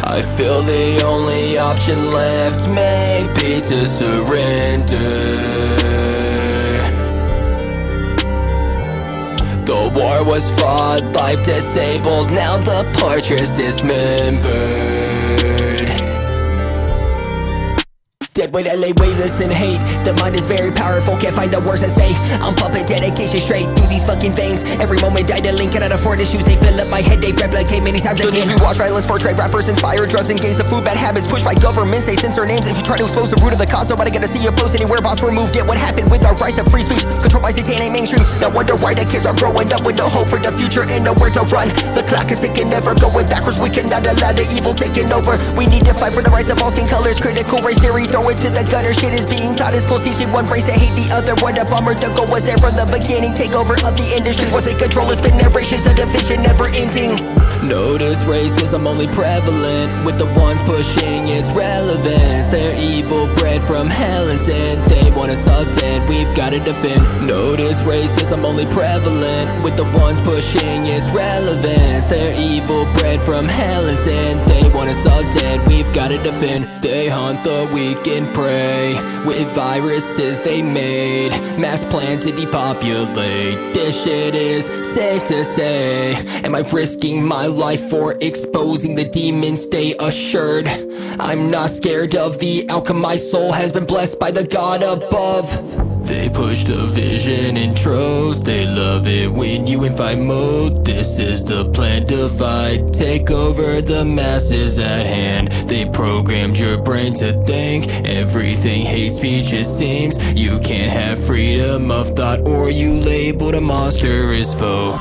I feel the only option left may be to surrender. The war was fought, life disabled, now the portrait's dismembered. Dead weight, I lay weightless in hate. The mind is very powerful, can't find the words to say. I'm pumping dedication straight through these fucking veins. Every moment I delete, cannot afford issues. They fill up my head, they replicate many times again. We watch violence portray, rappers inspire drugs and gangs of food, bad habits pushed by governments. They censor names if you try to expose the root of the cause. Nobody gonna see your post anywhere, boss removed it. What happened with our rights of free speech? Controlled by satanic mainstream. No wonder why the kids are growing up with no hope for the future and nowhere to run. The clock is ticking, never going backwards. We cannot allow the evil taking over. We need to fight for the rights of all skin colors. Critical race theory, throw it to the gutter. Shit is being taught in schools, teaching one race to hate the other. What a bummer, the goal was there from the beginning. Take over of the industry, wasn't control, it's been narrations, a division never ending. Notice racism only prevalent with the ones pushing its relevance. They're evil, bred from hell and sin. They want us all dead, we've gotta defend. Notice racism only prevalent with the ones pushing its relevance. They're evil, bred from hell and sin. They want us all dead, we've gotta defend. They hunt the weak and prey with viruses they made. Mass plan to depopulate. This shit is safe to say. Am I risking my life for exposing the demons? Stay assured, I'm not scared of the outcome. My soul has been blessed by the God above. They push the vision in troves. They love it when you in fight mode. This is the plan to fight. Take over the masses at hand. They programmed your brain to think everything hate speech it seems. You can't have freedom of thought, or you labeled a monster as foe.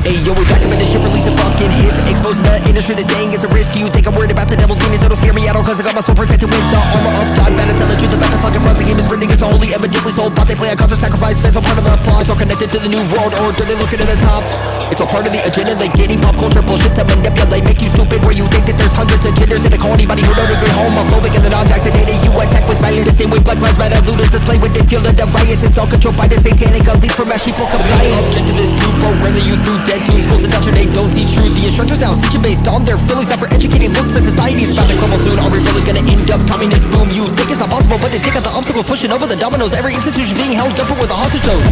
Hey yo, we back up in this shit, releasing fucking hits. Exposing the industry, they're saying it's a risk. You think I'm worried about the devil's demons? It'll scare me out, cause I got my soul protected with the armor of God. Better tell the truth about the fucking front. The game is rigged, it's holy, evidently sold. But they play a concert, sacrifice, fans are part of the plot. It's all connected to the new world order, they looking at the top. It's all part of the agenda, they getting pop culture bullshit to manipulate. Make you stupid where you think that there's hundreds of genders. And they call anybody who don't agree homophobic and the non-vaccinated. You attack with violence, the same way Black Lives Matter looters display with the fuel of the riots. It's all controlled by the satanic elite from mass people compliance. Objective is to program the youth through dead tools. Schools indoctrinate, don't teach truth. The instructors now teaching based on their feelings, not for educating looks. The society is about to crumble soon. Are we really gonna end up communist boom? You think it's not possible, but they take out the obstacles, pushing over the dominoes. Every institution being held up with a hostage load.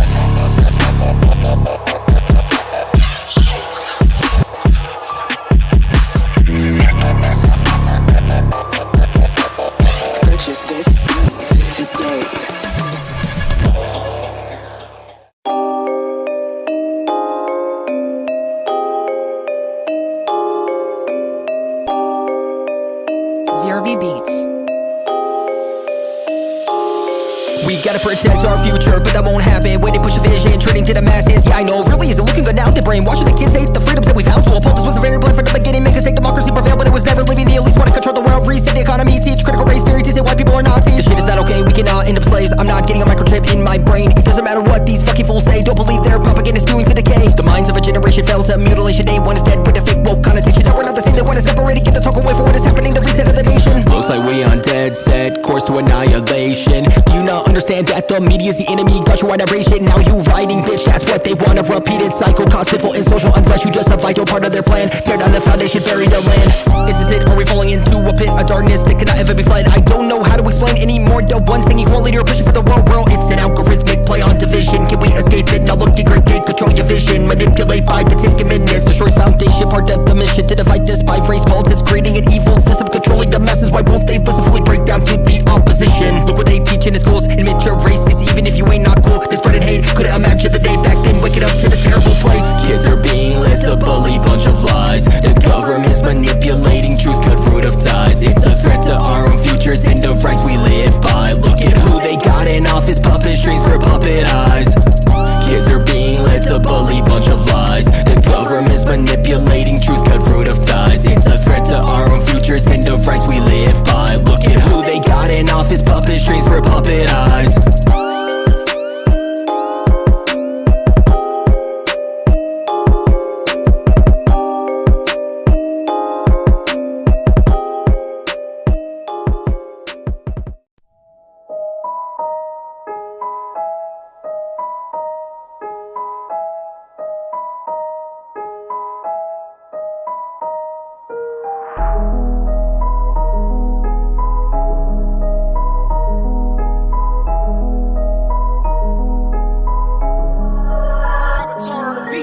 Purchase this today. Zerby Beats. We gotta protect our future, but that won't happen when they push a vision, trading to the masses. Yeah, I know, really isn't looking good now. They're brainwashing the kids, hate the freedoms that we found. To uphold this was a very blind from the beginning. Make us take democracy prevail, but it was never living. The elites want to control the world, reset the economy, teach critical race theory to say white people are Nazis. This shit is not okay, we cannot end up slaves. I'm not getting a microchip in my brain. It doesn't matter what these fucking fools say. Don't believe their propaganda is doing to decay. The minds of a generation fell to mutilation. Day one is dead with a fake woke connotation. Now we're not the same, they want to separate it. Get the talk away from what is happening, the reset of the nation. Looks like we on dead set, course to annihilation. Do you not understand? understand that the media's the enemy. Got your vibration, now you riding, bitch. That's what they want, a repeated cycle. Cause pitfall and social unrest. You just a vital part of their plan. Tear down the foundation, bury the land. Is this it? Are we falling into a pit of darkness that cannot ever be fled? I don't know how to explain anymore. The one thing equality or pushing for the world. It's an algorithmic play on division. Can we escape it? Now look degraded, control your vision. Manipulate by the 10 commandments. Destroy foundation, part of the mission to divide this by race politics, creating an evil system controlling the masses. Why won't they listen? Fully break down to the opposition. Look what they teach in the schools. Admit you're racist even if you ain't not cool. They spreading hate. Couldn't imagine the day back then. Wake it up to this terrible place. Kids are being led to bully, bunch of lies. The government's manipulating truth, cut root of ties. It's a threat to our own futures and the rights we live by. Look at who they got in office, puppet strings for puppet eyes. Kids are being led to bully, bunch of lies. The government's manipulating truth, cut root of ties. It's a threat to our own futures and the rights we live by. Look at who they got in office, puppet strings for puppet eyes.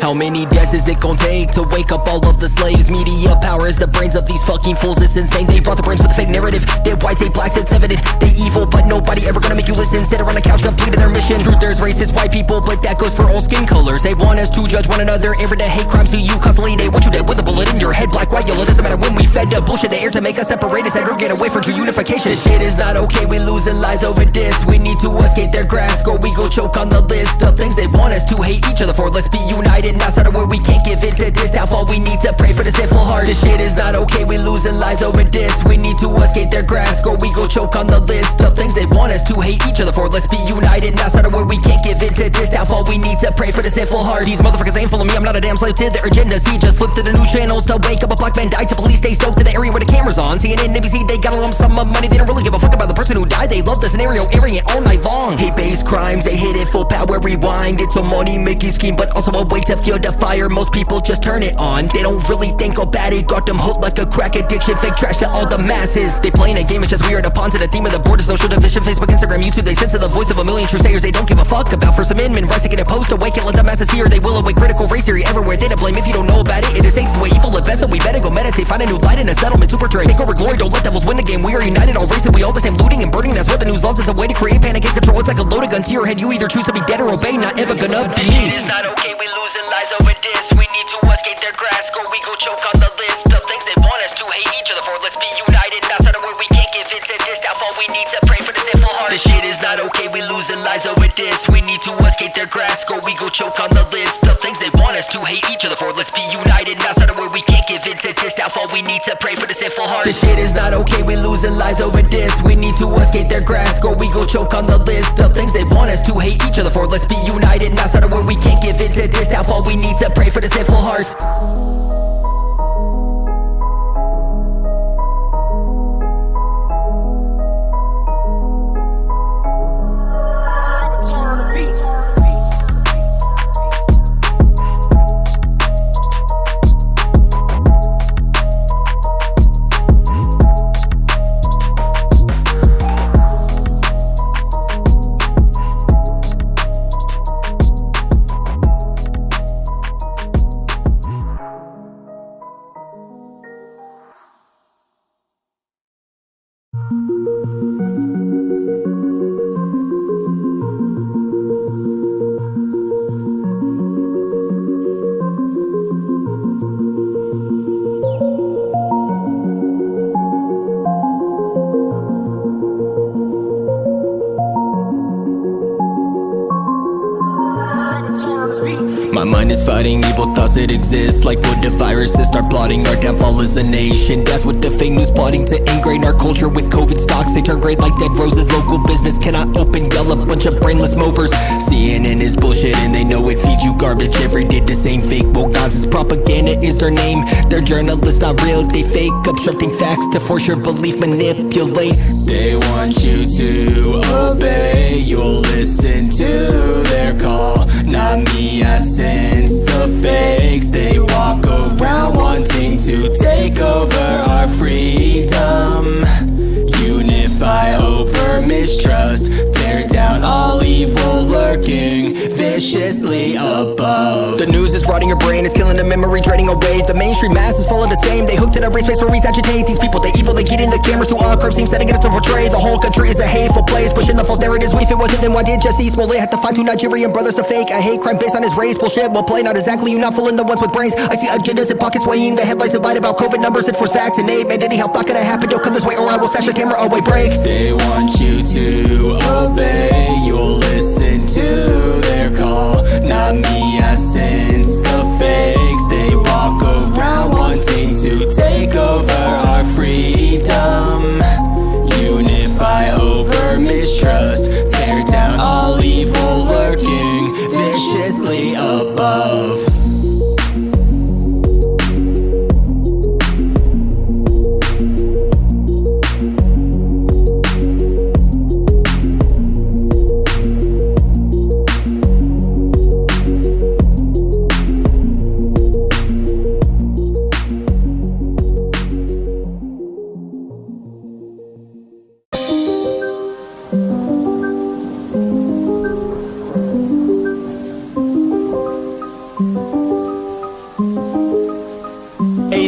How many deaths is it gon' take to wake up all of the slaves? Media power is the brains of these fucking fools. It's insane. They brought the brains with a fake narrative. They whites, hate blacks, it's evident. They evil, but nobody ever gonna make you listen. Sit around the couch, completing their mission. Truth, there's racist white people, but that goes for all skin colors. They want us to judge one another, air to hate crimes to you constantly. They want you dead with a bullet in your head, black, white, yellow. Doesn't matter when we fed the bullshit they air to make us separate us, segregate away from true unification. This shit is not okay. We losing lives over this. We need to escape their grasp, or we go choke on the list of things they want us to hate each other for. Let's be united, not start a war we can't give in to this downfall. We need to pray for the sinful heart. This shit is not okay. We losing lives over this. We need to escape their grasp, or we go choke on the list of things they want us to hate each other for. Let's be united, not start a war we can't give in to this downfall. We need to pray for the sinful heart. These motherfuckers ain't full of me. I'm not a damn slave to their agenda. See, just flip to the new channels to wake up a black man died. To police stay stoked to the area where the camera's on. CNN, NBC, they got a lump sum of money. They don't really give a fuck about the person who died. They love the scenario, airing it all night long. Hate-based crimes, they hit it full power, rewind. It's a money-making scheme, but also a way to fuel the fire. Most people just turn it on. They don't really think about it. Got them hooked like a crack addiction. Fake trash to all the masses. They playing a game, it's just weird. A pawn to the theme of the board. Social division, Facebook, Instagram, YouTube. They censor the voice of a million truthsayers. They don't give a fuck about First Amendment rights. They get a post awake and let the masses hear. They will awake critical race theory everywhere. They don't blame if you don't know about it. It is Satan's way, evil at best, so we better go meditate. Find a new light in a settlement to portray. Take over glory, don't let devils win the game. We are united, all races. We all the same, looting and burning. That's what the news loves. It's a way to create panic and control. It's like a loaded gun to your head. You either choose to be dead or obey. Not ever gonna be me. It's not okay. We losing lives over this. We need to escape their grasp, or we go choke on the list of things they want us to hate each other for. Let's be united, not start a war we can't give in to this downfall. We need to pray for the sinful heart. This shit is not okay. We losing lives over this. We need to escape their grasp, or we go choke on the list of things they want us to hate each other for. Let's be united, not start a war we can't give in to this downfall. We need to pray for the sinful heart. This shit is not okay. We losing lives over this. We need to escape their grasp, or we go choke on the list of things they want us to hate each other for. Let's be united, not start a war we can't give in to this downfall. We need to pray for the sinful hearts. My mind is fighting evil thoughts that exist. Like would the viruses start plotting our downfall as a nation? That's what the fake news plotting to ingrain our culture with COVID stocks. They turn gray like dead roses. Local business cannot open, yell a bunch of brainless mopers. CNN is bullshit and they know it feeds you garbage every day. The same fake woke nonsense propaganda is their name. They're journalists, not real, they fake, obstructing facts to force your belief, manipulate. They want you to obey, you'll listen to their call. Not me, I sense the fakes. They walk around wanting to take over our freedom. Unify over mistrust, tear down all evil lurking viciously above. The news is rotting your brain, it's killing the memory, draining away. The mainstream masses follow the same. They hooked to the race face where we agitate. These people, they evil, they get in the cameras to a crime scene, setting us to portray the whole country is a hateful place, pushing the false narratives. If it wasn't, then why did Jesse Smollett have to find two Nigerian brothers to fake a hate crime based on his race? Bullshit will play, not exactly, you not fooling the ones with brains. I see agendas and pockets weighing the headlights that lied about COVID numbers and force vaccinate. Mandate health, not gonna happen, don't come this way or I will stash the camera away, break. They want you to obey, you'll listen to their call. Not me, I sense the fakes. They walk around wanting to take over our freedom. Unify over mistrust, tear down all evil lurking viciously above.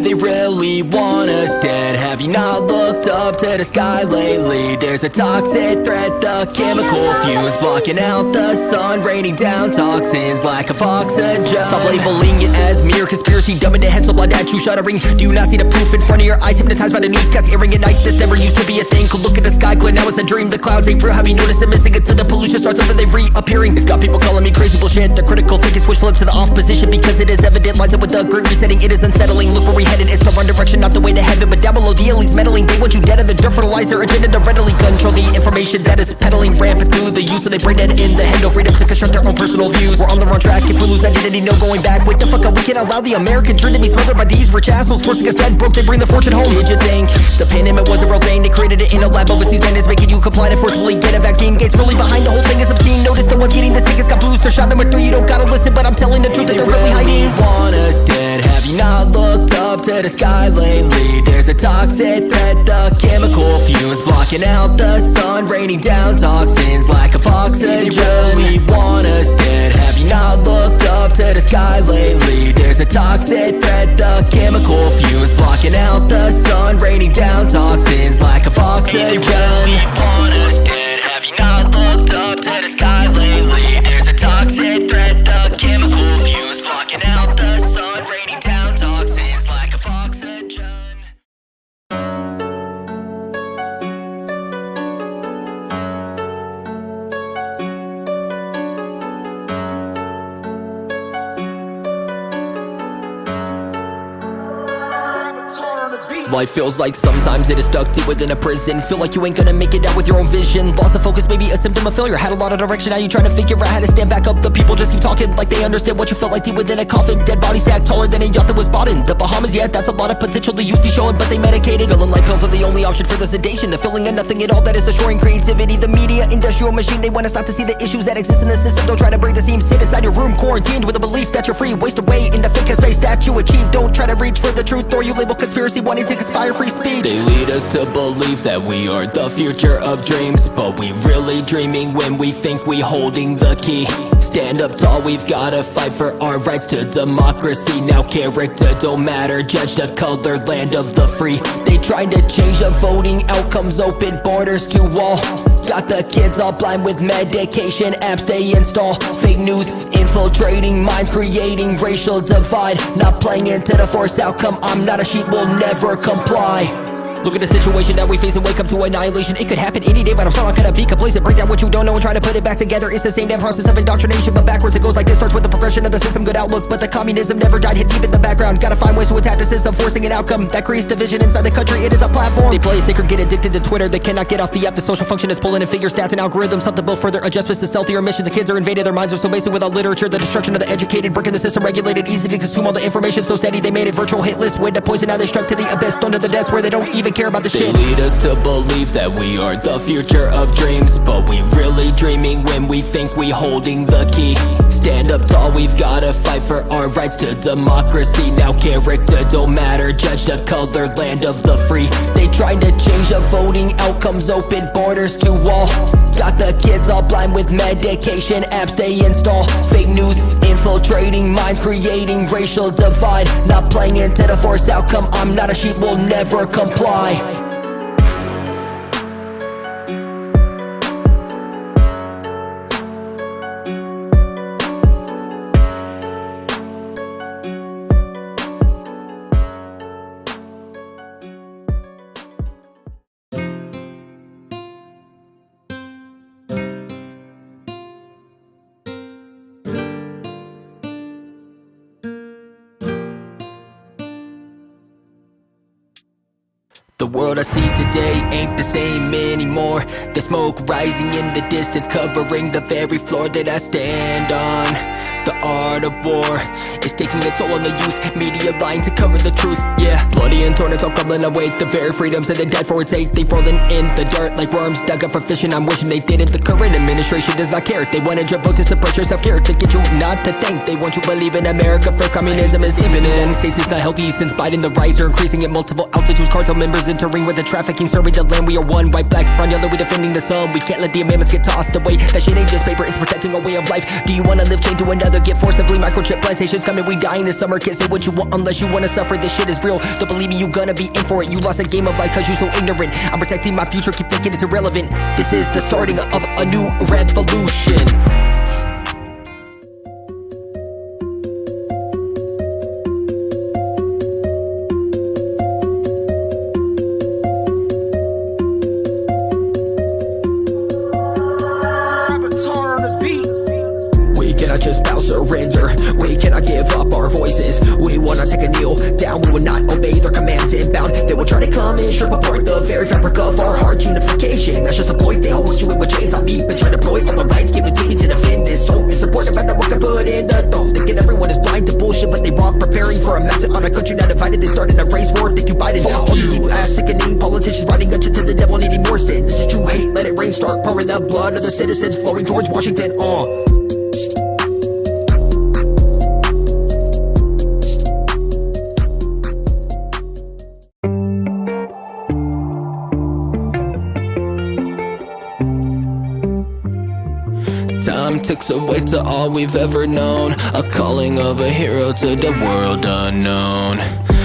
They really want us dead. Have you not looked up to the sky lately? There's a toxic threat, the chemical fumes blocking out the sun, raining down toxins like a oxygen. Stop labeling it as mere conspiracy, dumbing the head so blood at you shuddering. Do you not see the proof in front of your eyes? Hypnotized by the newscast airing at night. This never used to be a thing. Could look at the sky clear, now it's a dream. The clouds ain't real. Have you noticed it missing until the pollution starts and then they reappearing? It's got people calling me crazy bullshit. They're critical, take a switch flip to the off position because it is evident. Lines up with the grid resetting, it is unsettling. Look where we headed, it's the wrong direction, not the way to heaven. But down below the elites meddling, they want you dead. And the dirt fertilize their agenda to readily control the information that is peddling rampant through the use. So they brain dead in the head, no freedom to construct their own personal views. We're on the wrong track if we lose identity, no going back. Wake the fuck up, we can't allow the American dream to be smothered by these rich assholes, forcing us dead broke. They bring the fortune home. Did you think the pandemic was a real thing? They created it in a lab overseas, man, is making you comply to forcibly get a vaccine. Gates really behind the whole thing is obscene. Notice the ones getting the sickest got booster shot number 3. You don't gotta listen, but I'm telling the truth that they're really hiding. Want us dead? Have you not looked up to the sky lately? There's a toxic threat, the chemical fumes blocking out the sun, raining down toxins like a oxygen. They really want us dead. Have you not looked up to the sky lately? There's a toxic threat, the chemical fumes blocking out the sun, raining down toxins like a oxygen. They really want us dead. Have you not looked up to the sky lately? There's a toxic threat, the chemical fumes blocking out the sun, raining down toxins like a oxygen. Life feels like sometimes it is stuck deep within a prison. Feel like you ain't gonna make it out with your own vision. Loss of focus, maybe a symptom of failure. Had a lot of direction, now you trying to figure out how to stand back up. The people just keep talking like they understand what you felt like deep within a coffin. Dead body stacked taller than a yacht that was bought in the Bahamas. Yeah, that's a lot of potential the youth be showing, but they medicated. Feeling like pills are the only option for the sedation. The feeling of nothing at all that is destroying creativity. The media industrial machine, they want us not to see the issues that exist in the system. Don't try to break the seams, sit inside your room quarantined with a belief that you're free. Waste away in the fake space that you achieve. Don't try to reach for the truth, or you label conspiracy wanting to conspire free speech. They lead us to believe that we are the future of dreams, but we really dreaming when we think we holding the key. Stand up tall, we've gotta fight for our rights to democracy. Now character don't matter, judge the color, land of the free. They tried to change the voting outcomes, open borders to all. Got the kids all blind with medication apps they install. Fake news infiltrating minds, creating racial divide. Not playing into the forced outcome, I'm not a sheep, will never comply. Look at the situation that we face and wake up to annihilation. It could happen any day, but I'm still not gonna be complacent. Break down what you don't know and try to put it back together. It's the same damn process of indoctrination, but backwards it goes like this. Starts with the progression of the system, good outlook, but the communism never died, hid deep in the background. Gotta find ways to attack the system, forcing an outcome that creates division inside the country. It is a platform. They play sick or get addicted to Twitter. They cannot get off the app. The social function is pulling in figure stats and algorithms. Help to build further adjustments to stealthier missions. The kids are invaded, their minds are so basic without literature. The destruction of the educated, breaking the system regulated, easy to consume all the information so steady. They made it virtual hit list, with the poison. Now they struck to the abyss, thrown to the desk where they don't even care about the shit. They lead us to believe that we are the future of dreams, but we really dreaming when we think we holding the key. Stand up tall, we've gotta fight for our rights to democracy. Now character don't matter, judge the color, land of the free. They tried to change the voting outcomes, open borders to all. Got the kids all blind with medication apps they install. Fake news infiltrating minds, creating racial divide. Not playing into the forced outcome, I'm not a sheep, will never comply. The world I see today ain't the same anymore. The smoke rising in the distance, covering the very floor that I stand on. The art of war is taking a toll on the youth. Media lying to cover the truth, yeah. Bloody and torn, it's all crumbling away. The very freedoms of the dead for its sake, they rolling in the dirt like worms dug up for fishing. I'm wishing they didn't. The current administration does not care. They wanted your vote to suppress your self-care, to get you not to think. They want you to believe in America first. Communism is even in the United States, it's not healthy. Since Biden, the riots are increasing at multiple altitudes. Cartel members entering with the trafficking, serving the land. We are one, white, black, brown, yellow, we defending the sun. We can't let the amendments get tossed away. That shit ain't just paper, it's protecting our way of life. Do you wanna live chained to another, get forcibly microchip plantations coming, we dying this summer. Can't say what you want unless you wanna suffer. This shit is real, don't believe me, you gonna be in for it. You lost a game of life cause you so ignorant. I'm protecting my future, keep thinking it's irrelevant. This is the starting of a new revolution. Just bow, surrender. We cannot give up our voices. We wanna take a kneel down. We will not obey their commands inbound. They will try to come and strip apart the very fabric of our heart. Unification, that's just a ploy. They hold you in with chains. I'm deep and try to deploy all the rights given to me to defend this soul. It's important about the work I put in the throat. Thinking everyone is blind to bullshit, but they wrong. Preparing for a massive on a country now divided. They started a race war. Think you Biden. All these evil ass sickening politicians writing a to the devil, needing more sin. This is true hate. Let it rain. Start pouring the blood of the citizens flowing towards Washington. Time ticks away to all we've ever known. A calling of a hero to the world unknown.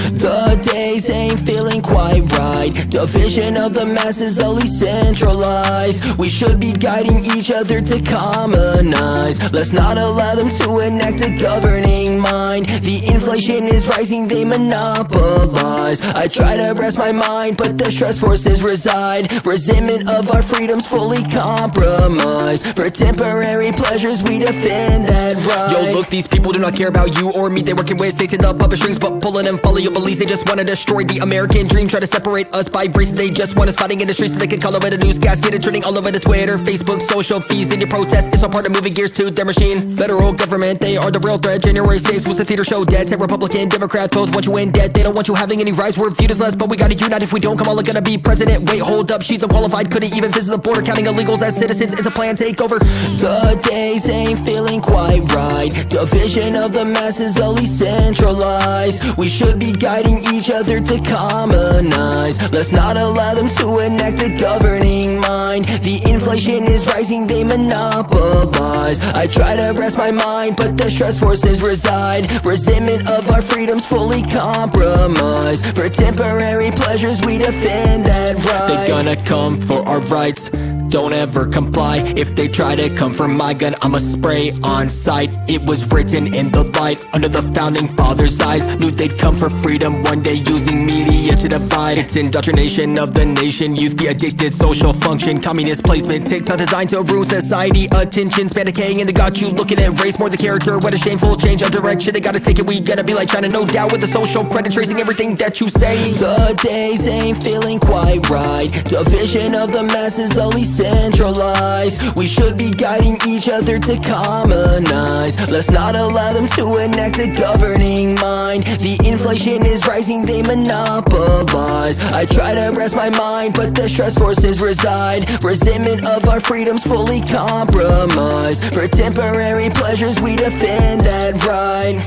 The days ain't feeling quite right. Division of the masses only centralized. We should be guiding each other to commonize. Let's not allow them to enact a governing mind. The inflation is rising, they monopolize. I try to rest my mind, but the stress forces reside. Resentment of our freedoms fully compromised. For temporary pleasures we defend that right. Yo, look, these people do not care about you or me. They working with Satan, the puppet strings, but pulling them follow your beliefs. They just wanna destroy the American dream. Try to separate us by race. They just want us fighting in the streets so they can call over the newscast. Get it trending all over the Twitter, Facebook, social feeds. In your protests, it's all part of moving gears to their machine. Federal government, they are the real threat. January 6th was the theater show dead. Say Republican, Democrats both want you in debt. They don't want you having any rights. We're viewed as less, but we gotta unite. If we don't, Kamala gonna be president. Wait, hold up, she's unqualified. Couldn't even visit the border, counting illegals as citizens. It's a planned takeover. The days ain't feeling quite right. Division of the masses only centralized. We should be guiding each other to commonize. Let's not allow them to enact a governing mind. The inflation is rising, they monopolize. I try to rest my mind, but the stress forces reside. Resentment of our freedoms fully compromised. For temporary pleasures we defend that right. They're gonna come for our rights. don't ever comply. If they try to come for my gun, I'ma spray on sight. It was written in the light, under the founding fathers' eyes. Knew they'd come for freedom one day, using media to divide. It's indoctrination of the nation, youth be addicted, social function, communist placement, TikTok designed to ruin society. Attention span decaying, and they got you looking at race more than character. What a shameful change of direction, they gotta take it. We gotta be like China, no doubt, with the social credit tracing everything that you say. The days ain't feeling quite right. Division of the masses only centralized. We should be guiding each other to commonize. Let's not allow them to enact a governing mind. The inflation is rising, they monopolize. I try to rest my mind, but the stress forces reside. Resentment of our freedoms fully compromised. For temporary pleasures we defend that right.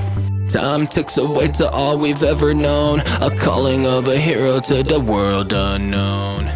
Time ticks away to all we've ever known, a calling of a hero to the world unknown.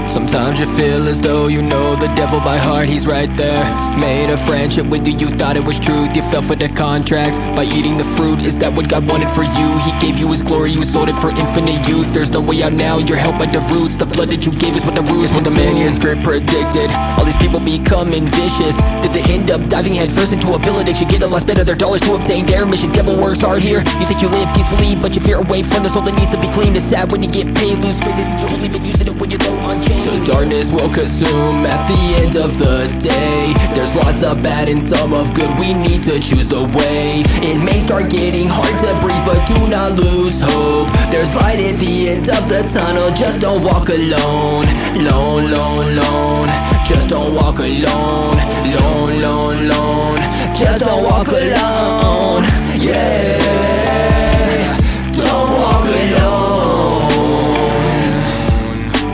Sometimes you feel as though you know the devil by heart, he's right there. Made a friendship with you, you thought it was truth. You fell for the contract by eating the fruit. Is that what God wanted for you? He gave you his glory, you sold it for infinite youth. There's no way out now, you're held by the roots. The blood that you gave is what the roots. When the manuscript predicted all these people becoming vicious, did they end up diving headfirst into a bill addiction? Give the last bit of their dollars to obtain their mission. Devil works hard here, you think you live peacefully, but you fear away from the soul that needs to be clean. It's sad when you get paid, lose faith, this is you only been using it when you're low on change. The darkness will consume at the end of the day. There's lots of bad and some of good, we need to choose the way. It may start getting hard to breathe, but do not lose hope. There's light at the end of the tunnel, just don't walk alone. Lone, lone, lone, just don't walk alone. Lone, lone, lone, just don't walk alone. Yeah, don't walk alone.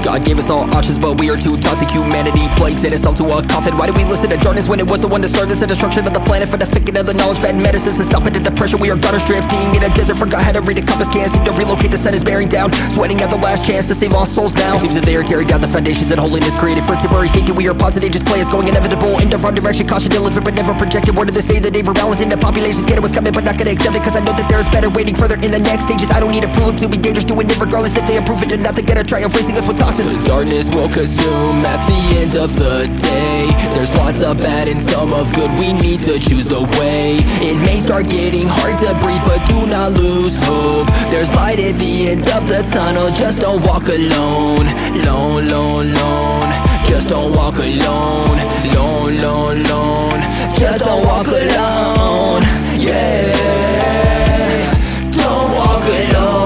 God gave us all options, but we are too toxic. Humanity plates in itself to a coffin. Why do we listen to darkness when it was the one to start this? The destruction of the planet for the thicket of the knowledge fed medicines to stop it, the depression. We are gutters drifting in a desert, forgot how to read a compass, can't seem to relocate. The sun is bearing down, sweating out the last chance to save lost souls now. It seems that they are tearing down the foundations that holiness created for temporary safety. We are positive, they just play us going inevitable in the wrong direction. Caution delivered but never projected. Word of the say that they balance in the population, scared of what's coming but not gonna accept it, cause I know that there is better waiting further in the next stages. I don't need approval to be dangerous, doing it regardless. If they approve it, they're nothing gonna try erasing us with toxins. The darkness will consume at the end of the day. There's lots of bad and some of good, we need to choose the way. It may start getting hard to breathe, but do not lose hope. There's light at the end of the tunnel, just don't walk alone. Lone, lone, lone, just don't walk alone. Lone, lone, lone, just don't walk alone. Yeah, don't walk alone.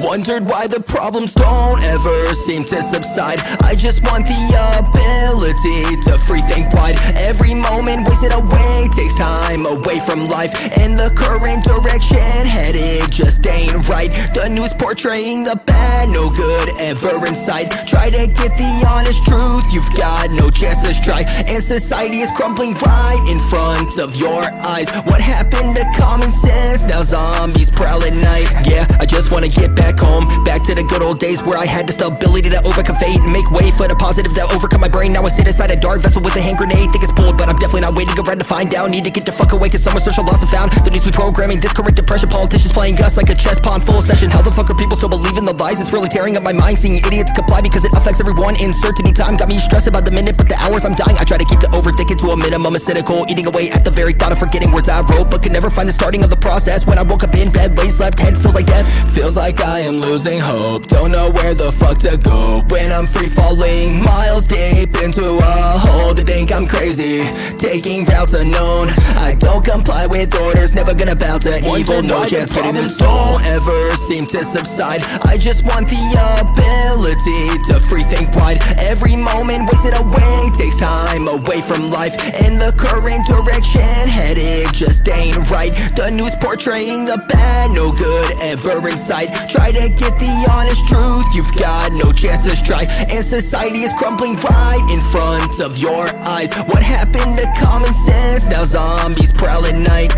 Wondered why the problems don't ever seem to subside. I just want the ability to free think wide. Every moment wasted away takes time away from life, and the current direction headed just ain't right. The news portraying the bad, no good ever in sight. Try to get the honest truth, you've got no chance to strike. And society is crumbling right in front of your eyes. What happened to common sense? Now zombies prowl at night. Yeah, I just wanna get back home, back to the good old days where I had the stability to overcome fate and make way for the positive that overcome my brain. Now I sit inside a dark vessel with a hand grenade. Think it's pulled, but I'm definitely not waiting around to find out. Need to get the fuck away, cause someone's social lost and found. The news be programming this correct depression, politicians playing us like a chess pawn full session. How the fuck are people still believing the lies? It's really tearing up my mind, seeing idiots comply because it affects everyone. Insert a new time, got me stressed about the minute, but the hours I'm dying. I try to keep the overthinking to a minimum, a cynical, eating away at the very thought of forgetting words I wrote, but could never find the starting of the process. When I woke up in bed, late slept, head feels like death. Feels like I am losing hope, don't know where the fuck to go when I'm free falling miles deep into a hole. To think I'm crazy, taking routes unknown. known. I don't comply with orders, never gonna bow to evil. No chance getting this don't ever seem to subside. I just want the ability to free think wide. Every moment wasted away takes time away from life, and the current direction headed just ain't right. The news portraying the bad, no good ever in sight. Try to get the honest truth, you've got no chance to try. And society is crumbling right in front of your eyes. What happened to common sense? Now zombies prowl at night.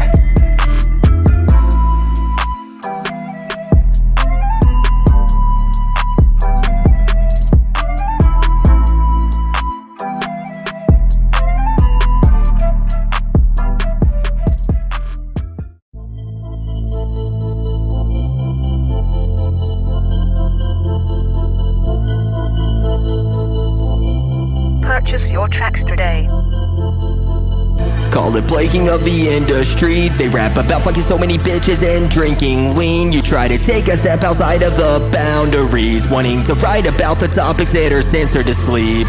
Purchase your tracks today. Call it plaguing of the industry. They rap about fucking so many bitches and drinking lean. You try to take a step outside of the boundaries, wanting to write about the topics that are censored to sleep.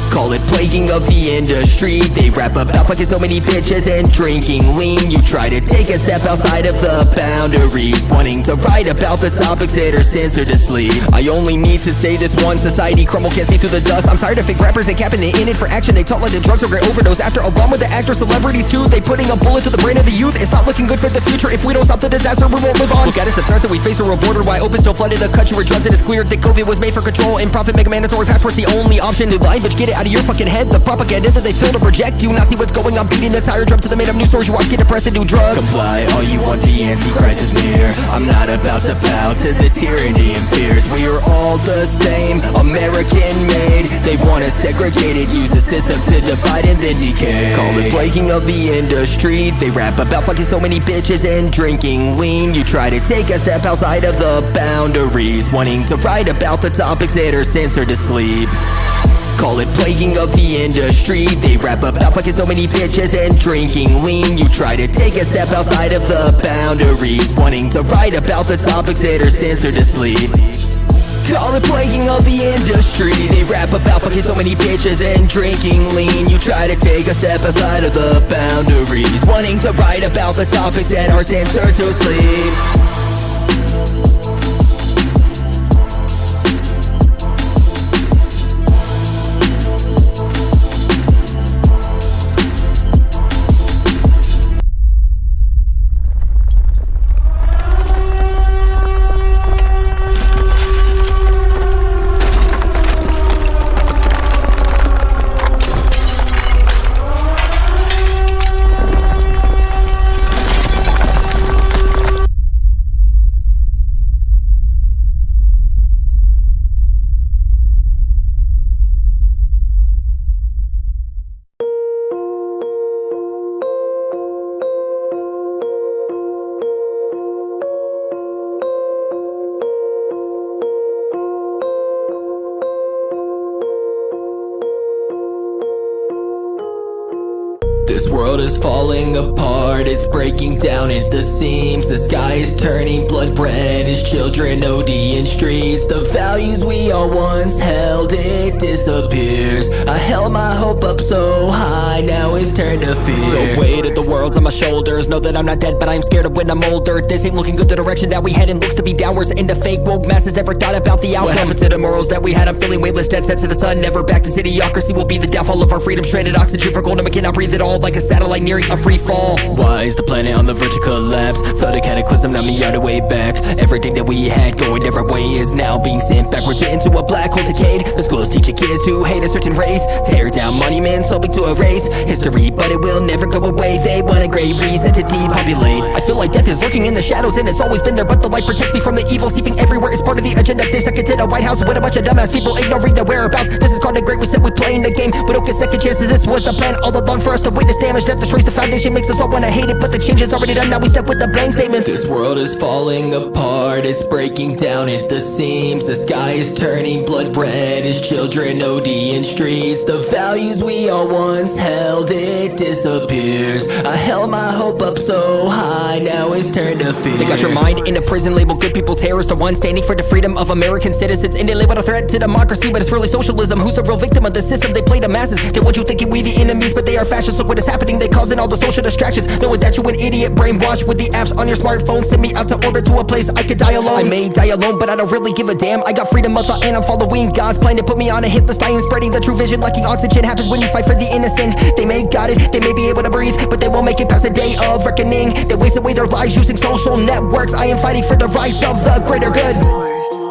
Call it plaguing of the industry. They rap about fucking so many bitches and drinking lean. You try to take a step outside of the boundaries, wanting to write about the topics that are censored to sleep. I only need to say this one: society crumble, can't see through the dust. I'm tired of fake rappers, they capping it in it for action. They talk like the drugs are great overdose. After along with the actors, celebrities too, they putting a bullet to the brain of the youth. It's not looking good for the future. If we don't stop the disaster, we won't live on. Look at us, the threats that we face are a border wide open, still flooded the country with drugs. And it's clear that COVID was made for control, and profit make a mandatory passport's the only option. To lie, bitch, get it out of your fucking head. The propaganda that they fill to project you, not see what's going on, beating the tire drum to the made up news source. You watch, get depressed and do drugs. Comply, all you want, the antichrist is near. I'm not about to bow to the tyranny and fears. We are all the same, American made. They want us segregated, use the system to divide and then decay. Call it plaguing of the industry. They rap about fucking so many bitches and drinking lean. You try to take a step outside of the boundaries, wanting to write about the topics that are censored to sleep. Call it plaguing of the industry. They rap about fucking so many bitches and drinking lean. You try to take a step outside of the boundaries, wanting to write about the topics that are censored to sleep. Call it plaguing of the industry. They rap about fucking so many bitches and drinking lean. You try to take a step outside of the boundaries, wanting to write about the topics that are censored to sleep. This world is falling apart, it's breaking down at the seams. The sky is turning blood red as children OD in streets. The values we all once held, it disappears. I held my hope up so high, now it's turned to fear. The weight of the world's on my shoulders, know that I'm not dead but I'm scared of when I'm older. This ain't looking good, the direction that we heading looks to be downwards. Into fake woke masses, never thought about the outcome. What happened to the morals that we had? I'm feeling weightless, dead set to the sun. Never back to idiocracy will be the downfall of our freedom. Stranded oxygen for gold and we cannot breathe it all, like a satellite nearing a free fall. Why is the planet on the verge of collapse? Thought a cataclysm, not me on the way back. Everything that we had going every way is now being sent backwards into a black hole decayed. The schools teaching kids to hate a certain race, tear down monuments hoping to erase history, but it will never go away. They want a great reason to depopulate. I feel like death is lurking in the shadows and it's always been there, but the light protects me from the evil seeping everywhere. It's part of the agenda. They stuck into the White House with a bunch of dumbass people ignoring the whereabouts. This is called a great reset. We playing the game, we don't get second chances. This was the plan all along for us to witness damage that destroys the foundation, makes us all wanna hate it, but the change is already done. Now we step with the blank statements. This world is falling apart, it's breaking down at the seams. The sky is turning blood red as children OD in streets. The values we all once held, it disappears. I held my hope up so high, now it's turned to fear. They got your mind in a prison, label good people terrorists, the one standing for the freedom of American citizens. And they label a threat to democracy, but it's really socialism. Who's the real victim of the system? They play the masses. They want you thinking we the enemies, but they are fascists. Look what is happening, they causing all the the social distractions, knowing that you an idiot, brainwashed with the apps on your smartphone. Send me out to orbit, to a place I could die alone. I may die alone, but I don't really give a damn. I got freedom of thought and I'm following God's plan to put me on a hit list. I am spreading the true vision, lucky oxygen happens when you fight for the innocent. They may got it, they may be able to breathe, but they won't make it past the day of reckoning. They waste away their lives using social networks. I am fighting for the rights of the greater good.